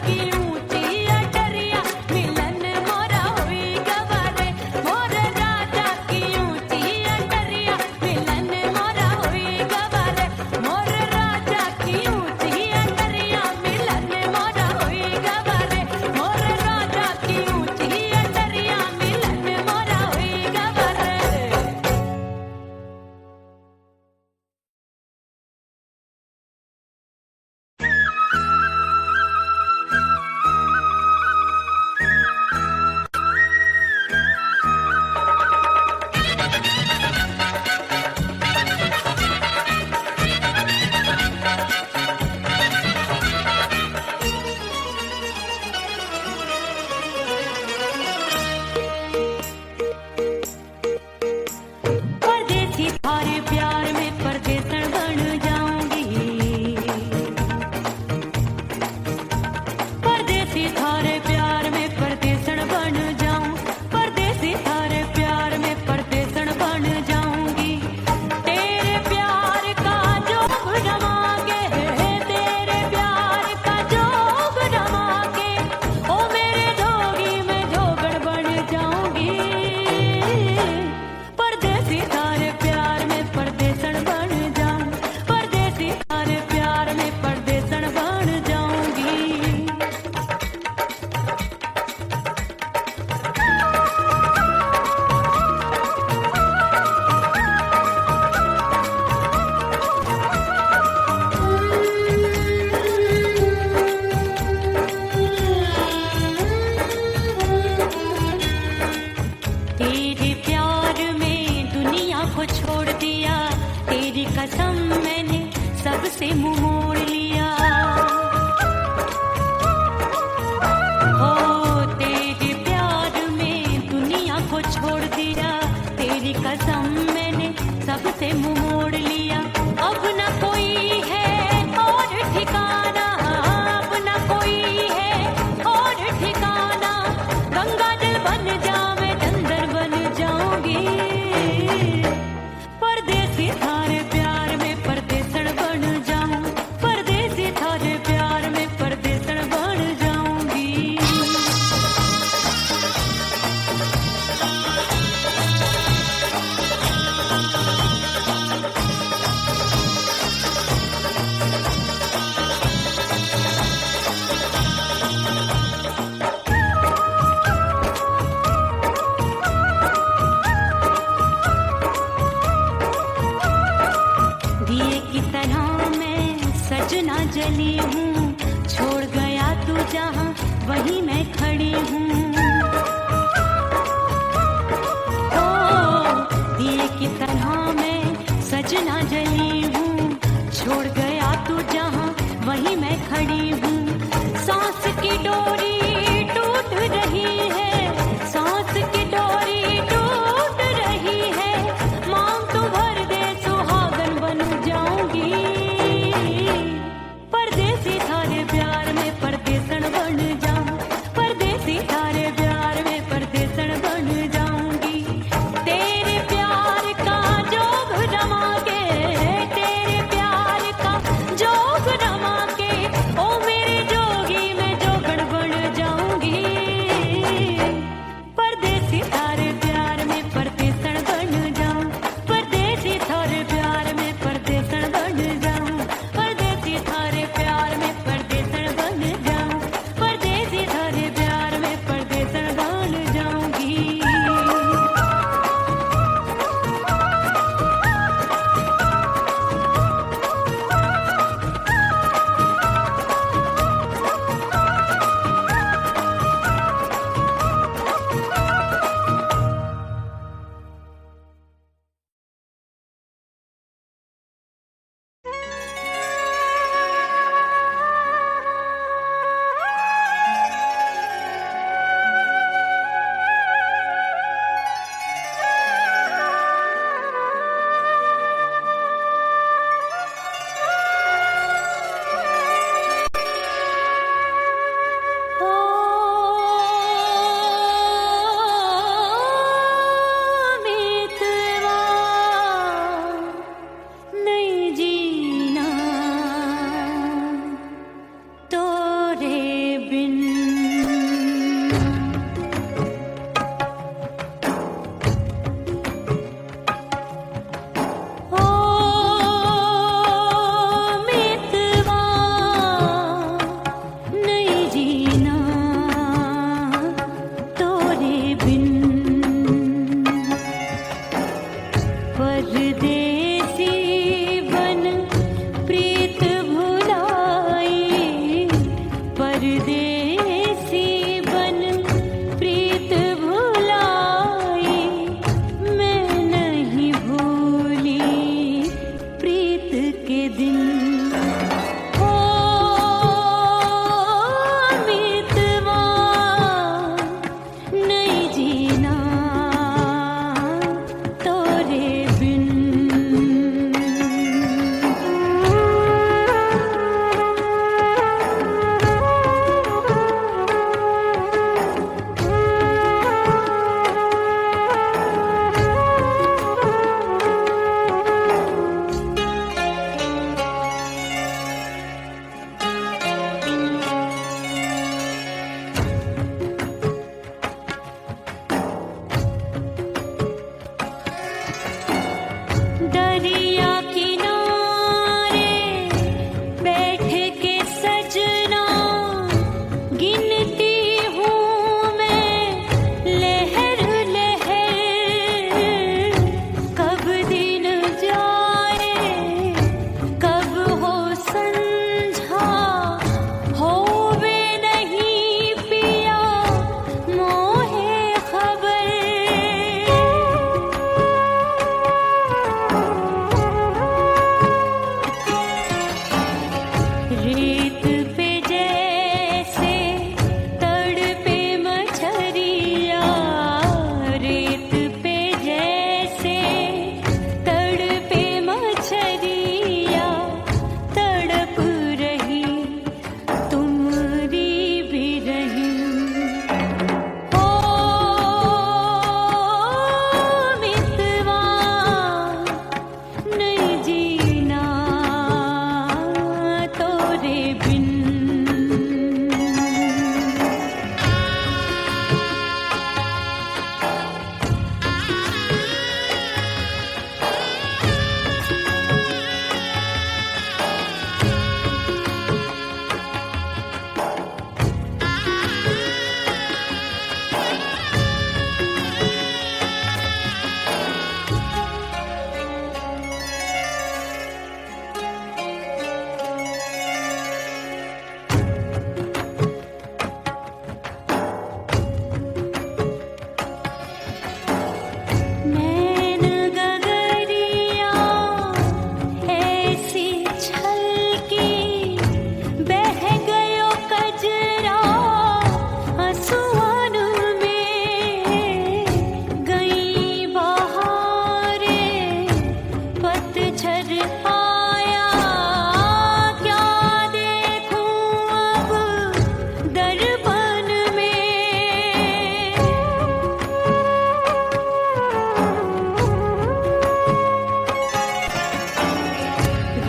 की कसम मैंने सबसे मुंह मोड़ लिया। हो तेरे प्यार में दुनिया को छोड़ दिया, तेरी कसम मैंने सबसे मुंह मोड़ लिया। अब न कोई है और ठिकाना, अब न कोई है और ठिकाना। गंगा जल बन जावे चंदन बन जाऊंगी, परदेसी थारे प्यार में परदेसण बन जाऊं, परदेसी थारे प्यार में परदेसण बन जाऊंगी। दिए की तरह मैं सजना जली हूँ, छोड़ गया तू जहाँ वहीं मैं खड़ी हूँ। ओ दिए की तरह मैं सजना जली हूँ, छोड़ गया तू जहाँ वहीं मैं खड़ी हूँ। सांस की डोरी टूट रही है, सांस की डोरी टूट रही है। मांग तू भर दे सुहागन बन जाऊंगी, परदेसी थारे प्यार में परदेसण बन जाऊं, परदेसी थारे प्यार में परदेसण बन जाऊंगी। तेरे प्यार का जोग जमा के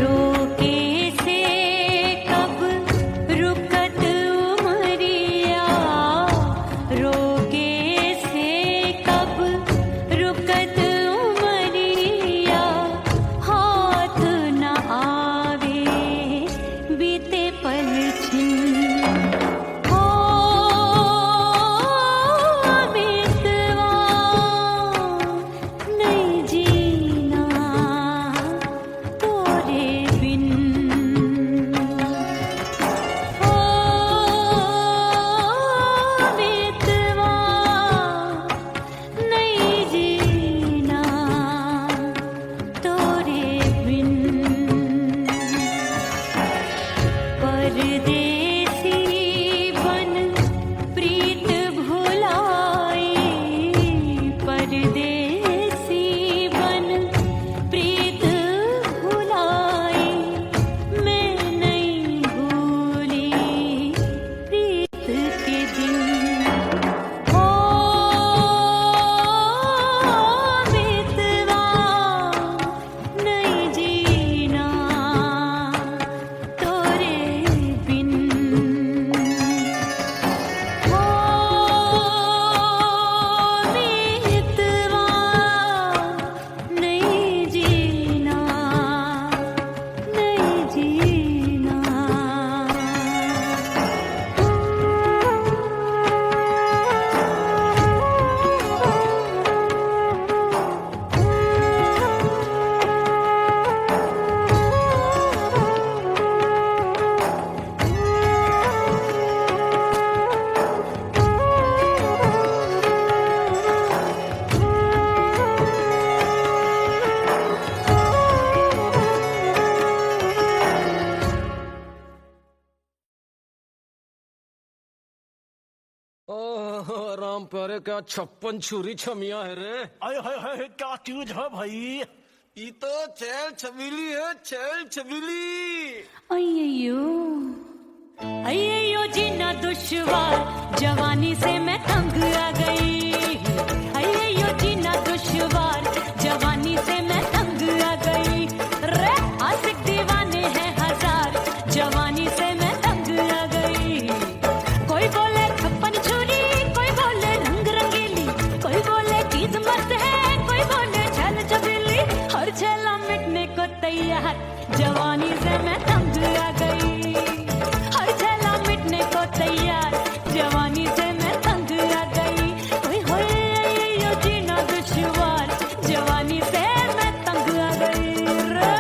रोके से कब रुकत उमरिया, रोके से कब रुकत उमरिया, हाथ न आवे बीते पल छिन, हो बीतवा नहीं जीना तोरे बिन, हो बीतवा नहीं जीना तोरे बिन। परदेसी बन प्रीत भुलाई, परदेसी बन प्रीत भुलाई, मैं नहीं भूली प्रीत के दिन, हो बीतवा नहीं जीना तोरे बिन, हो बीतवा नहीं जीना, नहीं जीना। ओह राम प्यारे, क्या 56 छुरी छमिया है रे। आय हाय हाय, क्या चीज है भाई? ये तो चैल छबीली है, चैल छबीली। अय्यो अय्यो जीना दुश्वार, जवानी से मैं तंग आ गई, अय्यो जीना दुश्वार, जवानी से मैं तंग आ गई, रे आशिक दीवाने हैं हजार, जवानी से मैं तंग आ गई। कोई बोले 56 छुरी, कोई बोले रंग रंगीली, कोई बोले चीज मस्त है, कोई बोले छल छबीली, हर छला मिटने को तैयार, जवानी से मैं तंग आ गई, हर छला मिटने को तैयार, जवानी से मैं तंग आ गई। ओए होए यो जीना दुश्वार, जवानी से मैं तंग आ गई रे।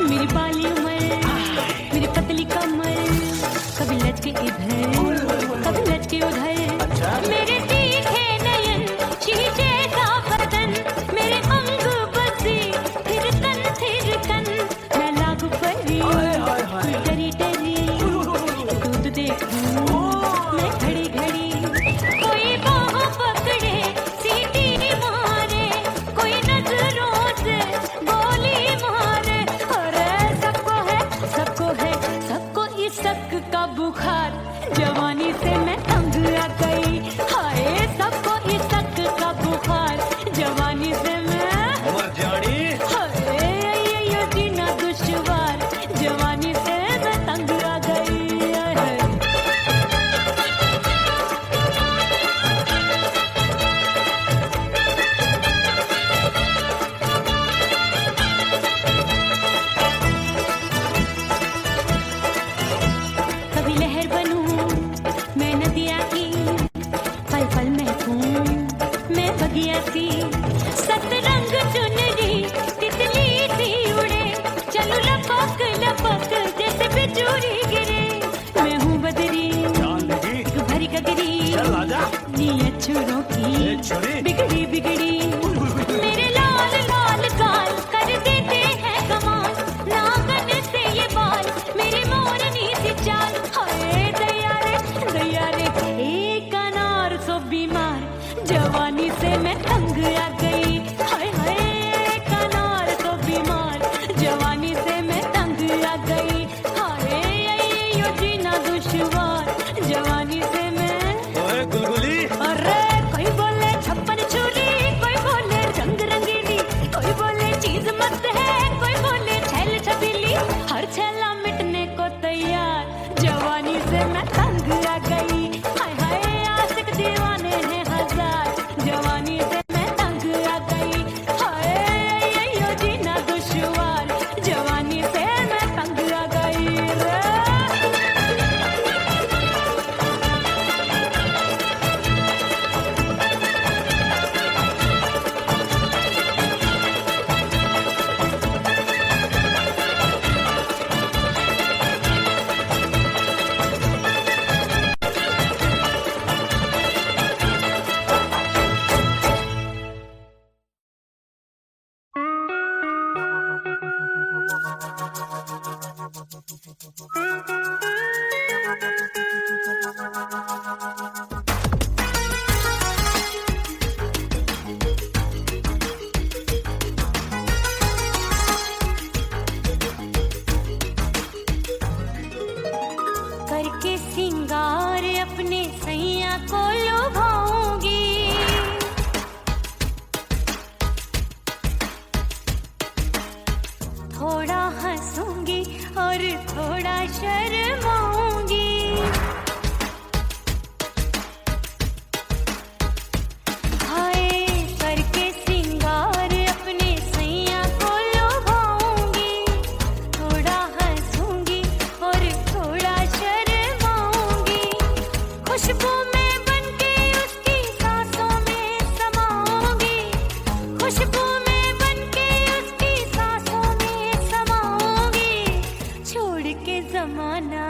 मेरी बाली उमर, मेरी पतली कमर, कभी लचके इधर कभी लचके उधर, मेरे तीखे नयन शीशे सा बदन, मेरे अंग बसी थिरकन, मैं लागू परी डरी डरी, दूध देखूं मैं घड़ी घड़ी, कोई बाह पकड़े सीटी मारे, कोई नजरों से गोली मारे, अरे सबको है सबको इश्क का बुखार, जवानी से मैं तंग आ गई, हाय सबको इश्क का बुखार, जवानी से मैं मर जानी। हाय ये जीना दुश्वार, जवानी से मैं तंग आ गई। हाय। कभी लहर बनूं मैं नदिया की, पल पल महकूं मैं बगिया सी, सतरंग चुनरी तितली सी उड़े, चलो लपक लपक जैसे बिजूरी गिरे, मैं हूँ बदरी जान लगी, भरी गगरी, चल आजा। नीयत छुरों की ए छुरी। बिगड़ी बिगड़ी, मेरे लाल लाल गाल कर देते हैं कमाल, नागन से ये बाल मेरी मोरनी सी चाल, हाय दैया रे एक अनार सो बीमार, जवानी से मैं तंग आ गई, हाय हाय एक अनार सो बीमार, जवानी से मैं तंग आ गई, थोड़ा शर्माऊंगी। हाय करके सिंगार अपने सैया को लुभाऊंगी। थोड़ा हंसूंगी और थोड़ा शर्माऊंगी। खुशबू में बनके उसकी सांसों में समाऊंगी। खुशबू में बनके उसकी सांसों में समाऊंगी। छोड़ के जमाना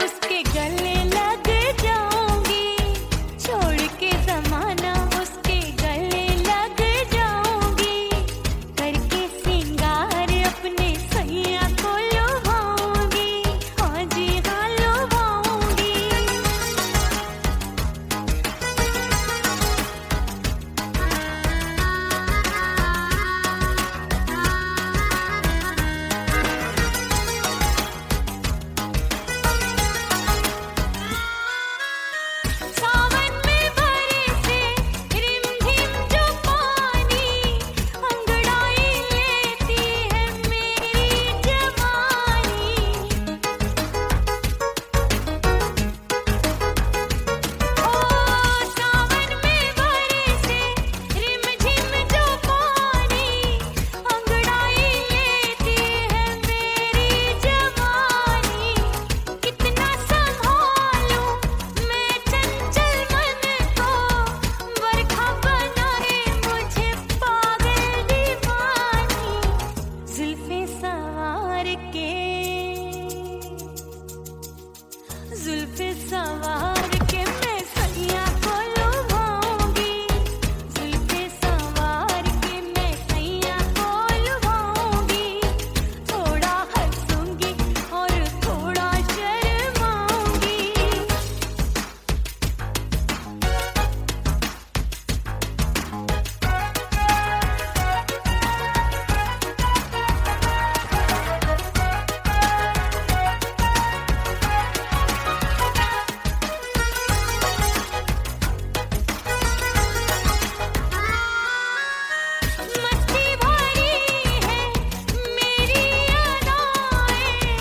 उसके गले लग जाऊंगी। छोड़ के जमाना उसके गले लग जाऊंगी। करके सिंगार अपने सैया को लुभाऊंगी। हाँ जी हाँ लुभाऊंगी। सावन में बरसे रिमझिम जो पानी, अंगड़ाई लेती है मेरी जवानी। ओ सावन में बरसे रिमझिम जो पानी, अंगड़ाई लेती है मेरी जवानी। कितना संभालूं मैं चंचल मन को, बरखा बनाए मुझे पागल दीवानी। जुल्फे सवार के मैं सैया को लुभाऊंगी। जुल्फे सवार के मैं सैया को लुभाऊंगी। थोड़ा हंसूंगी और थोड़ा शर्माऊंगी। मस्ती भरी है मेरी अदाएं,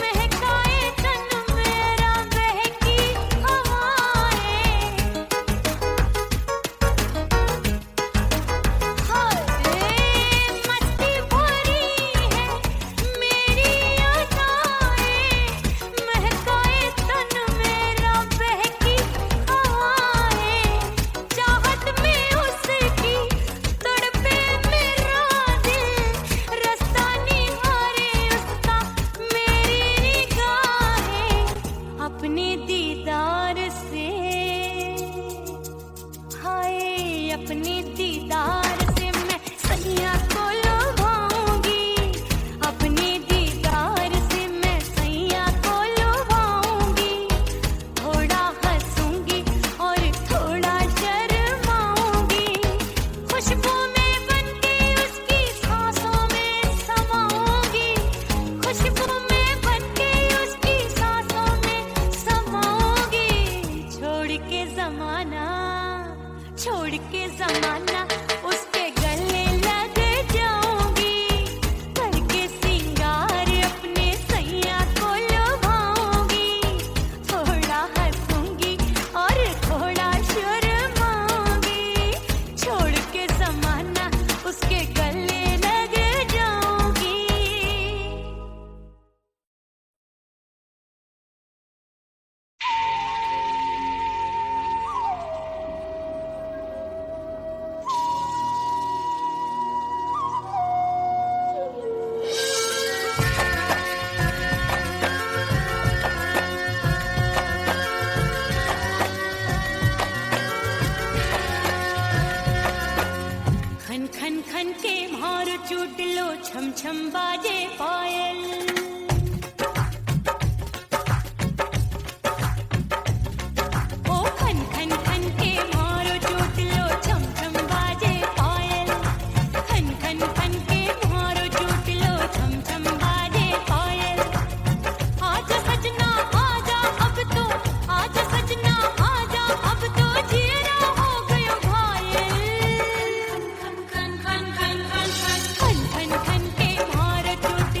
महकाए तन मेरा बहकी हवाएं। मस्ती भरी है मेरी अदाएं, महकाए तन मेरा बहकी हवाएं। चाहत में उसकी तड़पे मेरा दिल, रास्ता निहारे उसका मेरी निगाहें। अपने दीदार से, हाय अपने दीदार से मैं सैया को लुभाऊंगी। अपने दीदार से मैं सैया को लुभाऊंगी। थोड़ा हंसूंगी और थोड़ा शर्माऊंगी। खुशबू में बनके उसकी सांसों में समाऊंगी। खुशबू में बनके उसकी सांसों में समाऊंगी। छोड़ के जमाना उसके गले लग जाऊंगी। करके सिंगार अपने सैया को लुभाऊंगी। थोड़ा हंसूंगी और थोड़ा शर्माऊंगी। छोड़ के जमाना उसके गले लग जाऊंगी। खन खन खन के भार चूट लो, छम छम बाजे पायल। ओ खन खन खन के भार चूट लो, छम छम बाजे पायल। खन खन खन के भार चूट लो, छम छम बाजे पायल। आजा सजना आजा अब तो, आजा सजना आजा अब तो, जिया हो गयो घायल। खन खन खन खन खन खन खन खन के भार चूट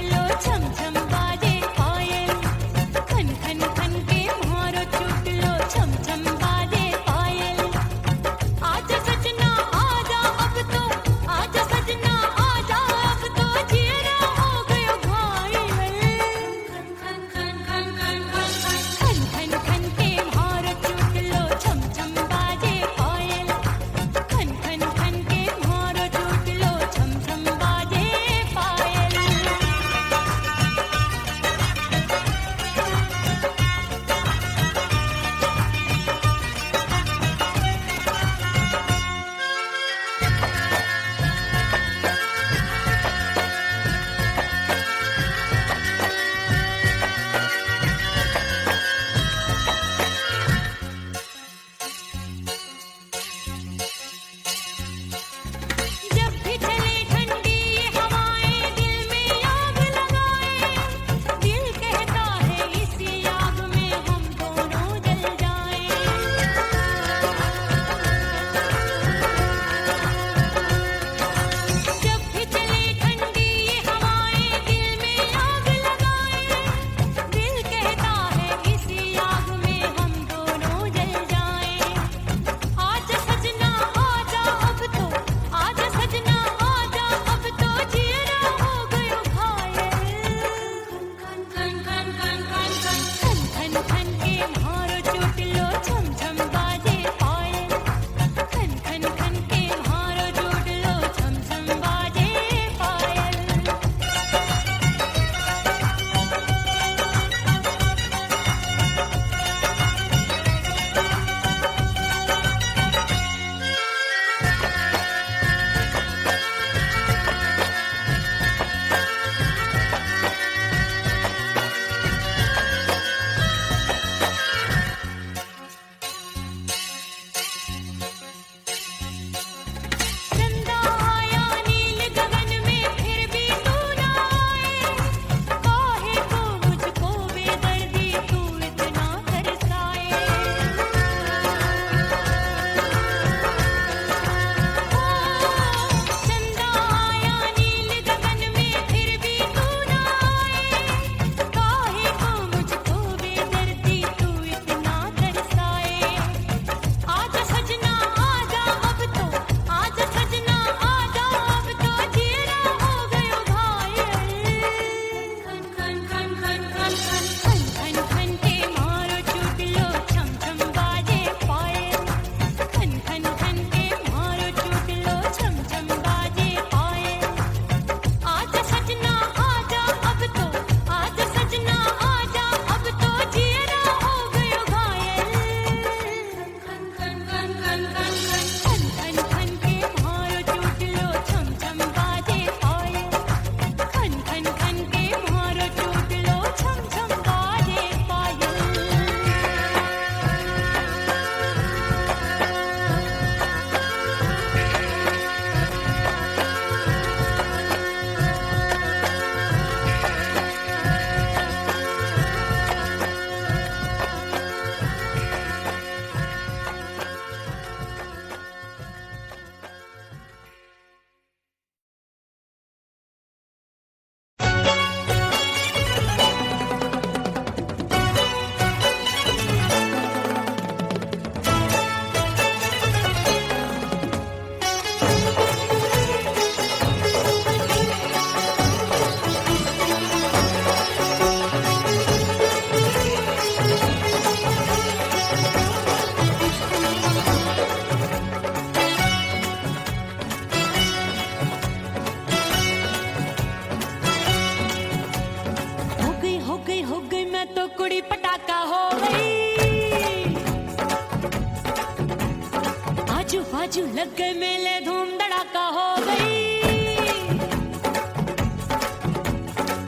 लग गए मेले धूम धड़ाका हो गई।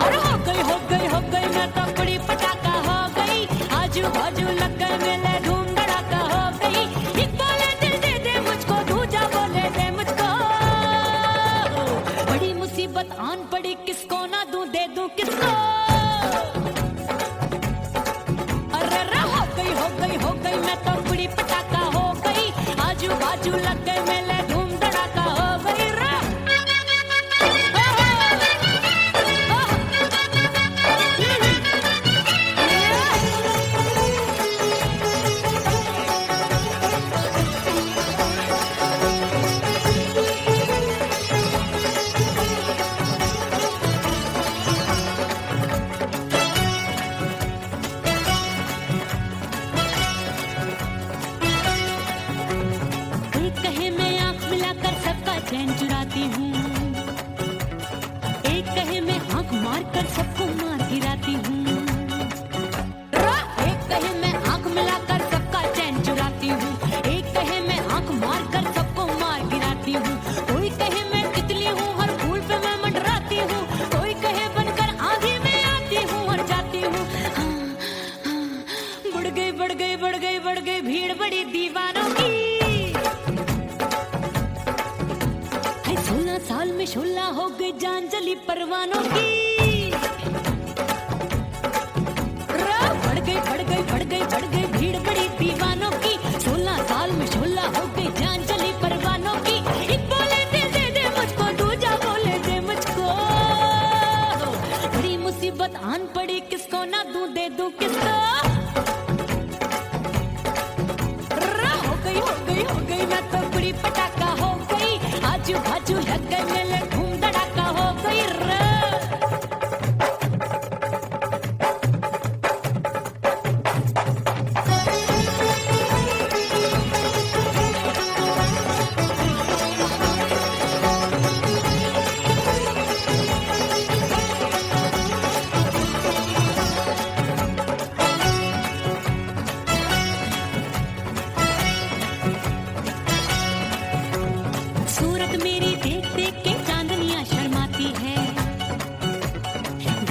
अरे हो गई मैं तो बड़ी पटाखा हो गई। आजू बाजू लग गए मेले धूम धड़ाका हो गई। एक बोले दिल दे दे मुझको, दूजा बोले दे मुझको। बड़ी मुसीबत आन पड़ी, किसको ना दूं दे दूं किसको। हो गई मैं तो बड़ी पटाखा हो गई। आजू बाजू लग गए मेले धूम धड़ाका हो गई रा। चैन चुराती हूँ, एक कहे मैं आंख मार कर सबको मार गिराती हूँ। एक कहे मैं आंख मिलाकर सबका चैन चुराती हूँ, एक कहे मैं आंख मार कर सबको मार गिराती हूँ। कोई कहे मैं तितली हूँ, हर फूल पे मैं मंडराती हूँ। कोई कहे बनकर आंधी में आती हूँ और जाती हूँ। बढ़ गई भीड़ बड़ी दीवानों की। 16 साल में शोला हो गई जान जली परवानों की। बढ़ गई भीड़ बड़ी दीवानों की। 16 साल में शोला हो गई जान जली परवानों की। एक बोले दिल दे दे मुझको, दूजा बोले दे मुझको। बड़ी मुसीबत आन पड़ी, किसको ना दूं दे दूं किसको। हो गई मैं तो बड़ी पटाखा हो गई। आजू बाजू लग गए मेले धूम धड़ाका हो गई रे। सूरत मेरी देख देख के चांदनियां शर्माती है।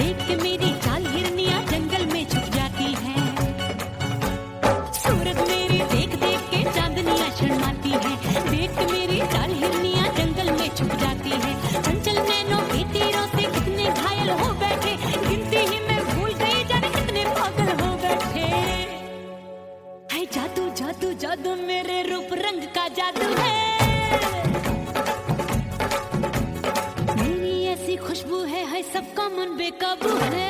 देख के मेरी चाल हिरनियां जंगल में छुप जाती है। सूरत मेरी देख देख के चांदनियां शर्माती है। देख के मेरी चाल हिरनियां जंगल में छुप जाती है। चंचल नैनों के तीरों से कितने घायल हो बैठे, गिनती ही मैं भूल गई जाने कितने पागल हो बैठे। है जादू जादू जादू मेरे रूप रंग का जादू है। खुशबू है सबका मन बेकाबू है।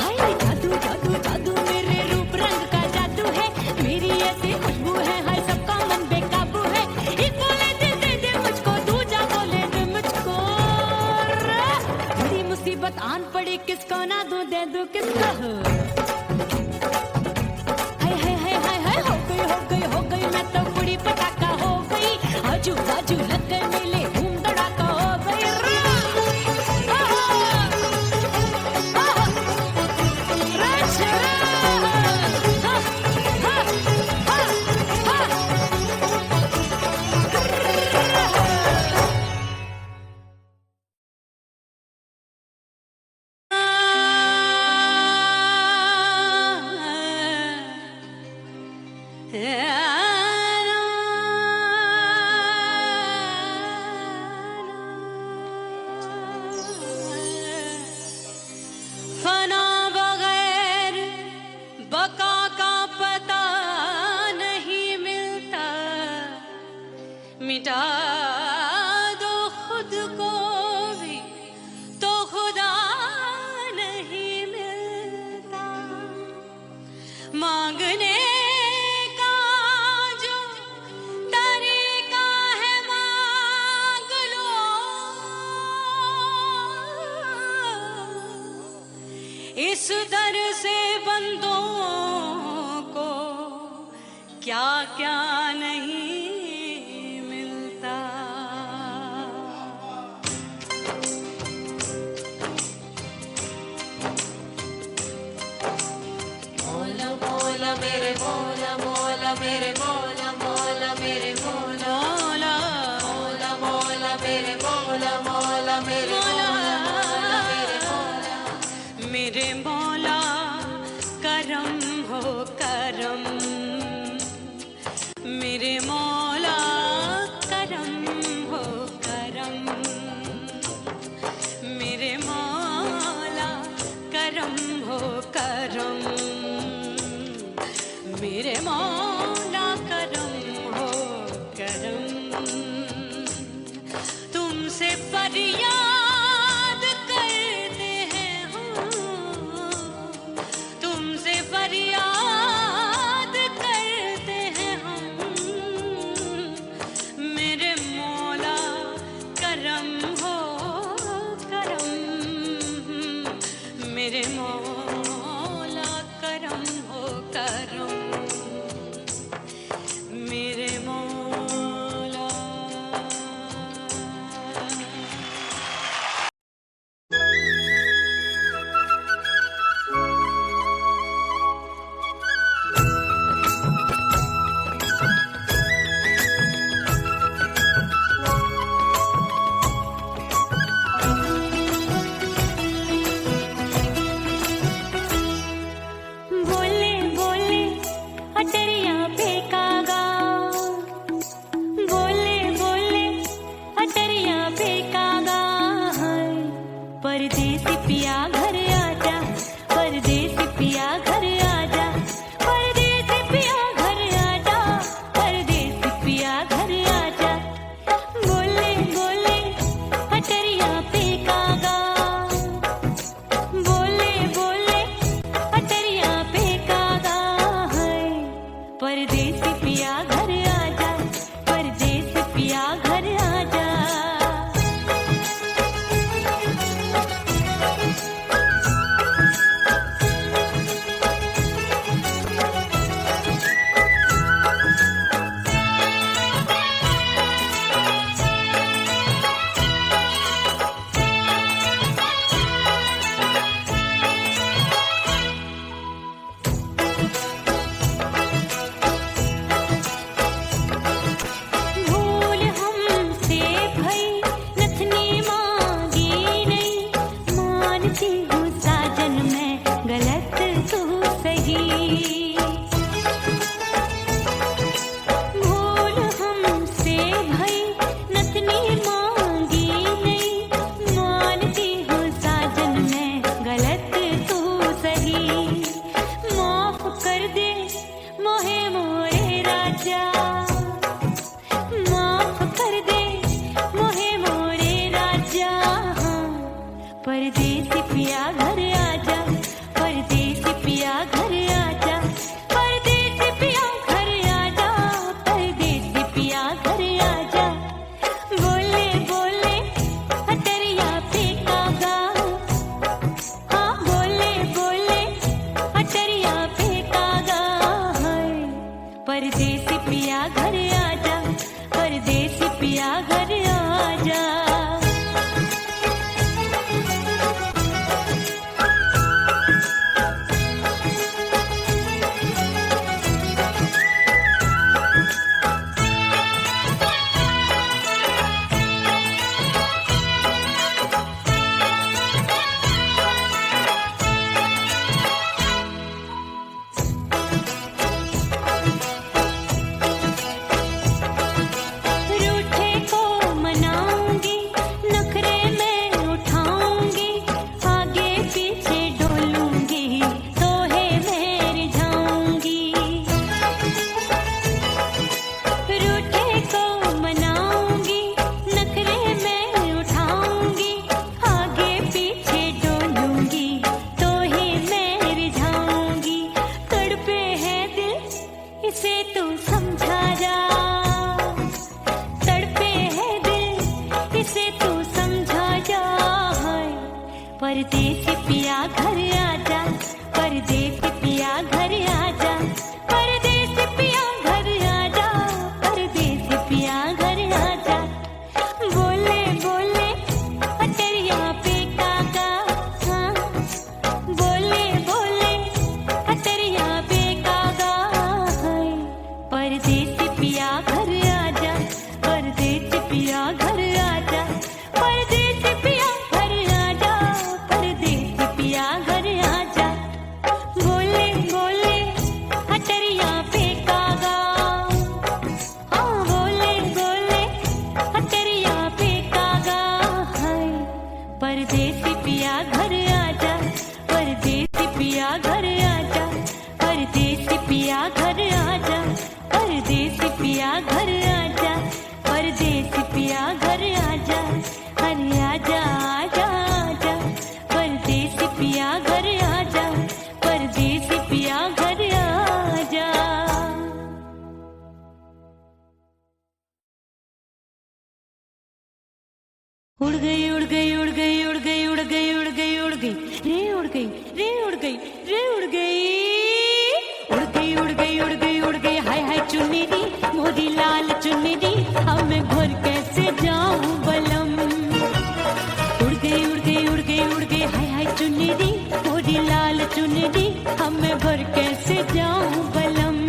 हाय जादू जादू जादू मेरे रूप रंग का जादू है। मेरी ऐसी खुशबू है, हाय सबका मन बेकाबू है। एक बोले दिल दे दे मुझको, दूजा बोले दे मुझको। बड़ी मुसीबत आन पड़ी, किसको ना दूं दे दूं किसको। हो गई मैं तो बड़ी पटाखा हो गई। आजू बाजू लग गए मेले धूम धड़ाका हो गई रे। फना बगैर बका का पता नहीं मिलता। मिटा दो खुद को भी तो खुदा नहीं मिलता। मांगने का जो तरीका है मांग लो। इस दर से बंदों को क्या क्या नहीं मिलता। बोला बोला मेरे बोला बोला मेरे बोला मेरे मौला करम हो करम, मेरे मौला करम हो करम, मेरे मौला करम हो करम, मेरे मौला करम हो करम। तुमसे फरियाद करते हैं हम, तुमसे फरियाद करते हैं हम, मेरे मौला करम हो करम, मेरे मौला करम हो करम, मेरे मौला। बोले बोले अटरिया फेंकागा, बोले बोले अटरिया फेंकागा, परदेसी पिया घर आजा, परदेसी पिया घर आजा, परदेसी पिया घर आजा, परदेसी पिया घर आजा। बोले बोले अटरिया फेंकागा, बोले बोले अटरिया फेंकागा, परदेसी पिया घर आजा, परदेसी पिया घर आजा। भूल हमसे भई नथनी मांगी नहीं, मानती हूँ साजन मैं गलत तू सही। भूल हमसे भई नथनी मांगी नहीं, मानती हूँ साजन मैं गलत तू सही। माफ कर दे मोहे मोरे राजा, माफ कर दे मोहे मोरे राजा, परदेसी पिया घर आजा, परदेसी पिया घर आजा, परदेसी पिया घर आजा, परदेसी पिया घर आजा। बोले बोले अटरिया फेंकागा, हाँ बोले बोले अटरिया फेंकागा, परदेसी पिया घर आजा, परदेसी पिया घर आजा। रूठे को मनाऊंगी, नखरे में उठाऊंगी, आगे पीछे डोलूंगी, तोहे में रिझाऊंगी। रूठे को मनाऊंगी, नखरे में उठाऊंगी, आगे पीछे डोलूंगी, तोहे में रिझाऊंगी। तड़पे है दिल इसे तू समझा जा, तड़पे है दिल इसे तू समझा जा, परदेसी पिया घर आजा, परदेसी पिया घर आजा, परदेसी पिया घर आजा, परदेसी पिया घर आजा। बोले बोले अटरिया फेंकागा, हाँ बोले बोले अटरिया फेंकागा, परदेसी पिया घर आजा, परदेसी पिया घर आजा, परदेसी पिया परदेसी पिया घर आजा, परदेसी पिया घर आजा, परदेसी पिया घर आजा, परदेसी पिया घर आजा, परदेसी पिया घर आजा, अरे आजा आजा आजा, परदेसी पिया घर आजा, परदेसी पिया घर आजा। उड़ गई उड़ गई उड़ गई उड़ गई उड़ गई उड़ गई उड़ गई रे उड़ गई रे उड़ गई रे उड़ गई उड़ गई उड़ गई उड़ गई उड़ गई हाय हाय चुन्नी दी मोरी लाल चुन्नी दी अब मैं घर कैसे जाऊं बलम। उड़ गई उड़ गई उड़ गई उड़ गई हाय हाय चुन्नी दी मोरी लाल चुन्नी दी अब मैं घर कैसे जाऊं बलम।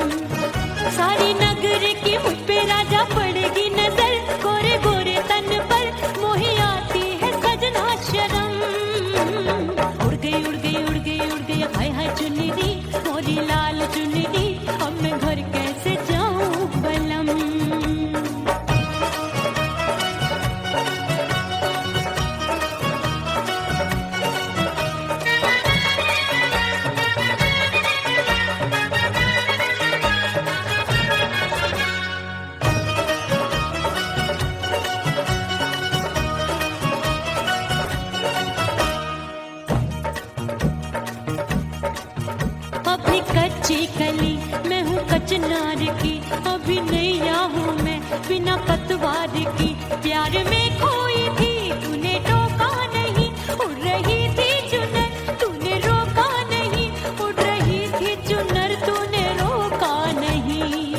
सारी नगर की मुझ पे राजा पड़ेगी नजर, गोरे गोरे तन पर मोही आती है सजना शर्म। उड़ गई उड़ गई उड़ गई उड़ गई हाय हाय चुन्नी दी मोरी लाल चुन्नी दी अब मैं घर कैसे जाऊं बलम। अभी कच्ची कली मैं हूँ कचनार की, अभी नैया हूँ मैं बिना पतवार की। प्यार में खोई थी तूने टोका नहीं, उड़ रही थी चुनर तूने रोका नहीं, उड़ रही थी चुनर तूने रोका नहीं।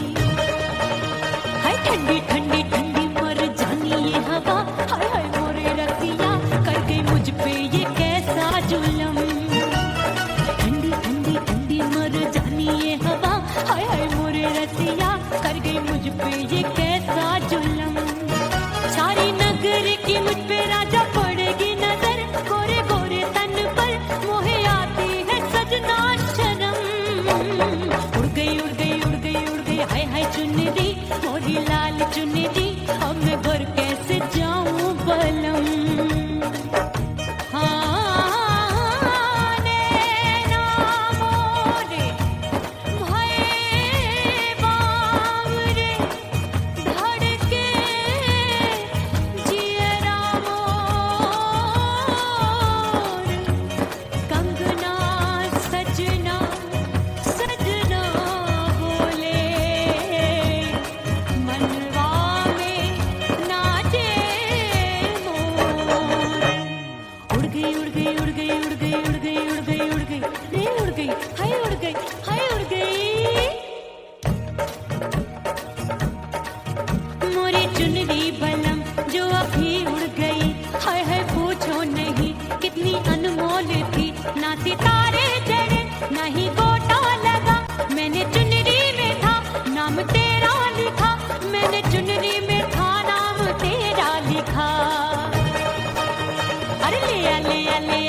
हाय ठंडी ठंडी ठंडी मर जानी ये हवा, हाय हाय मोरे रतिया कर गई मुझ पे ये कैसा जुलम। ठंडी ठंडी ठंडी मर जानी ये हवा, हाय हाय मोरे रतिया कर गई मुझ पे ये कैसा जुलम। सारी नगर की मुझ पे राजा पड़ेगी नजर, गोरे गोरे तन पर मोहे आती है सजना शर्म। उड़ गई उड़ गई उड़ गई उड़ गई हाय हाय चुन्नी दी मोरी लाल चुन्नी दी अब मैं घर कैसे जाऊं बलम। चुनरी बलम जो अभी उड़ गई, हाय हाय पूछो नहीं कितनी अनमोल थी। ना सितारे जड़े ना ही गोटा लगा, मैंने चुनरी में था नाम तेरा लिखा, मैंने चुनरी में था नाम तेरा लिखा। अरे ले आ ले आ ले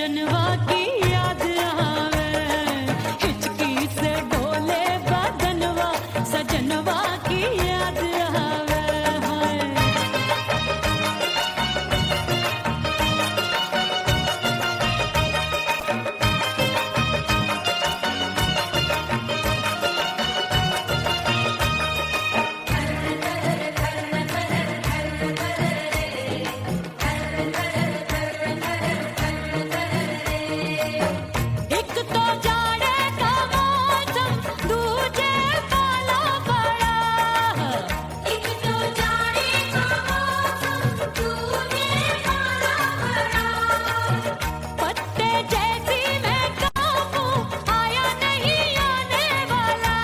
सजनवा की याद आवे, हिचकी से डोले बदनवा, सजनवा की याद आवे हाय। एक तो जाड़े का मौसम, दूजे पाला पड़ा। एक तो जाड़े का मौसम, दूजे पाला पड़ा। पत्ते जैसी मैं कांपूं, आया नहीं आने वाला।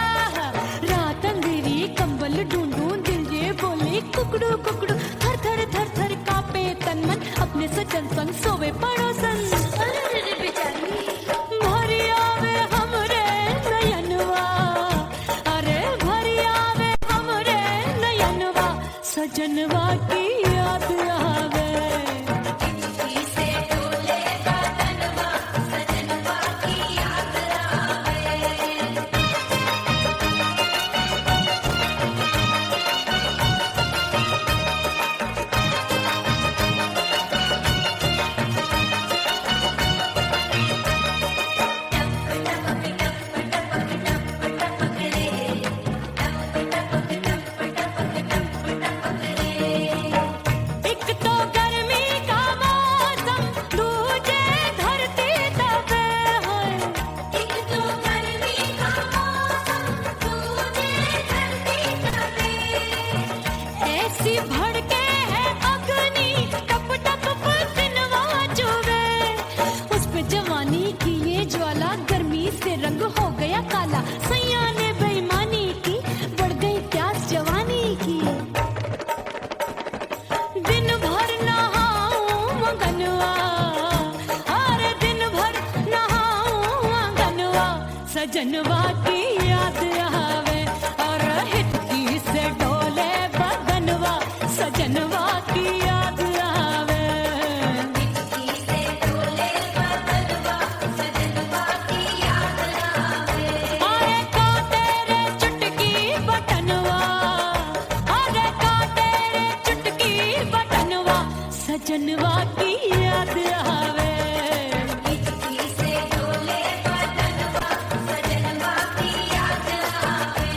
रात अंधेरी कंबल ढूंढूं, दिल ये बोले कुकड़ू कुकड़ू। थर थर थर थर कांपे तन मन, अपने सजन संग सोवे पड़ोसन। भरी आवे हमरे नयनवा, अरे भरी आवे हमरे नयनवा, सजनवा की याद आवे। से डोले बदनवा, सजनवा की याद आवे। एक तो गर्मी का मौसम, दूजे धरती तपे है। एक तो गर्मी का मौसम, दूजे धरती तपे। ऐसी भड़के है अग्नि, टप टप पसीनवा चुभे। उस पे जवानी की ये ज्वाला, गर्मी से रंग हो गया काला। सैया ने बेईमानी की, बढ़ गई प्यास जवानी की। दिन भर नहाऊं आंगनवा, अरे दिन भर नहाऊं आंगनवा, सजनवा की याद आवे। और हिचकी से डोले बदनवा, सजनवा की याद आवे। हिचकी से डोले बदनवा, सजनवा की याद आवे। अरे का तेरे चुटकी बटनवा, अरे का तेरे चुटकी बटनवा, सजनवा की याद आवे। हिचकी से डोले बदनवा, सजनवा की याद आवे।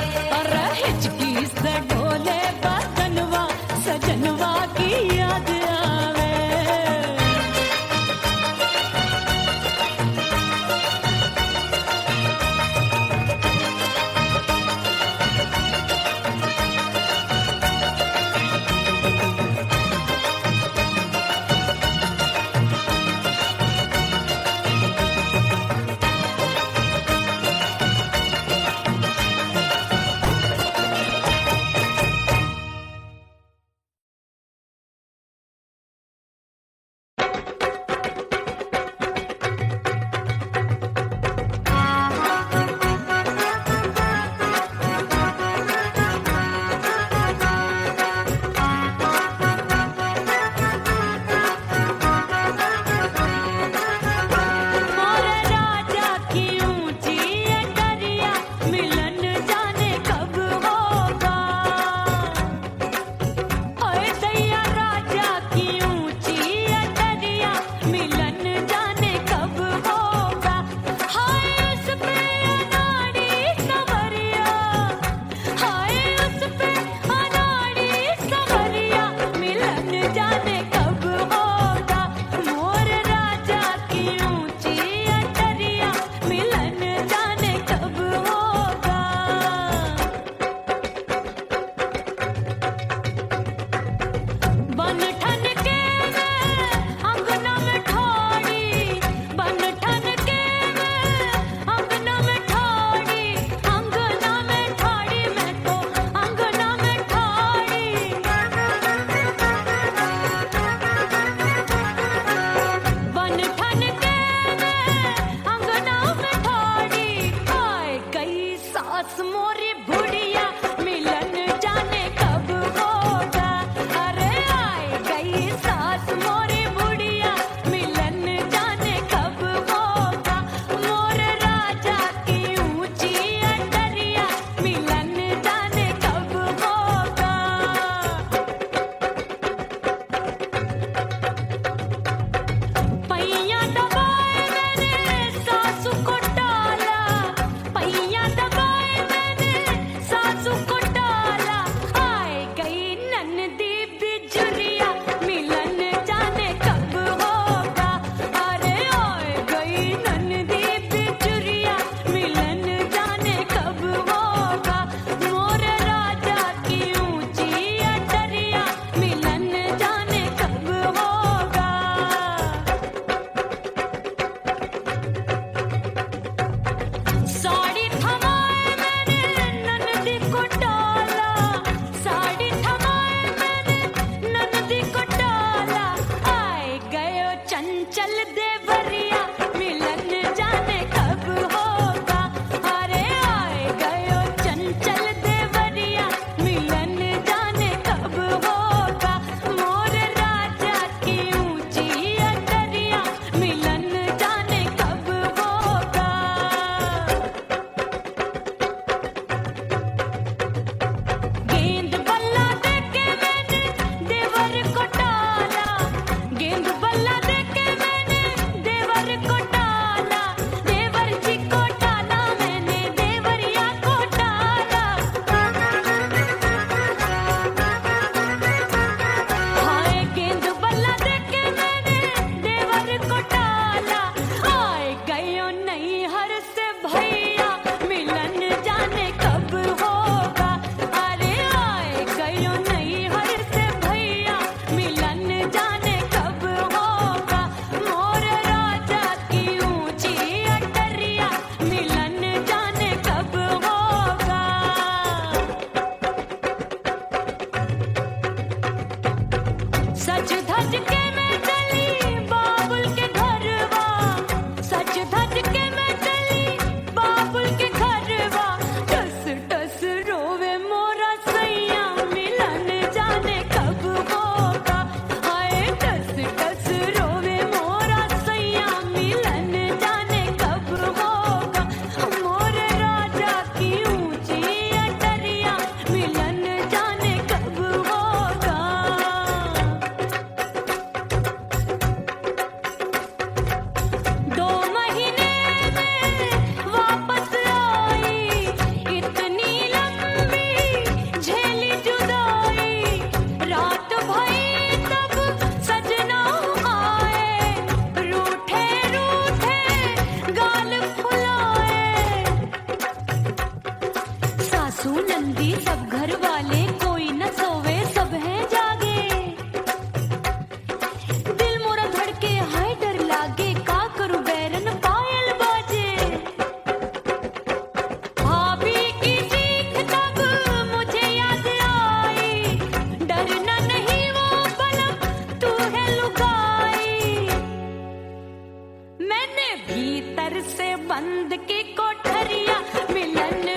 भीतर से बंद की कोठरिया मिलन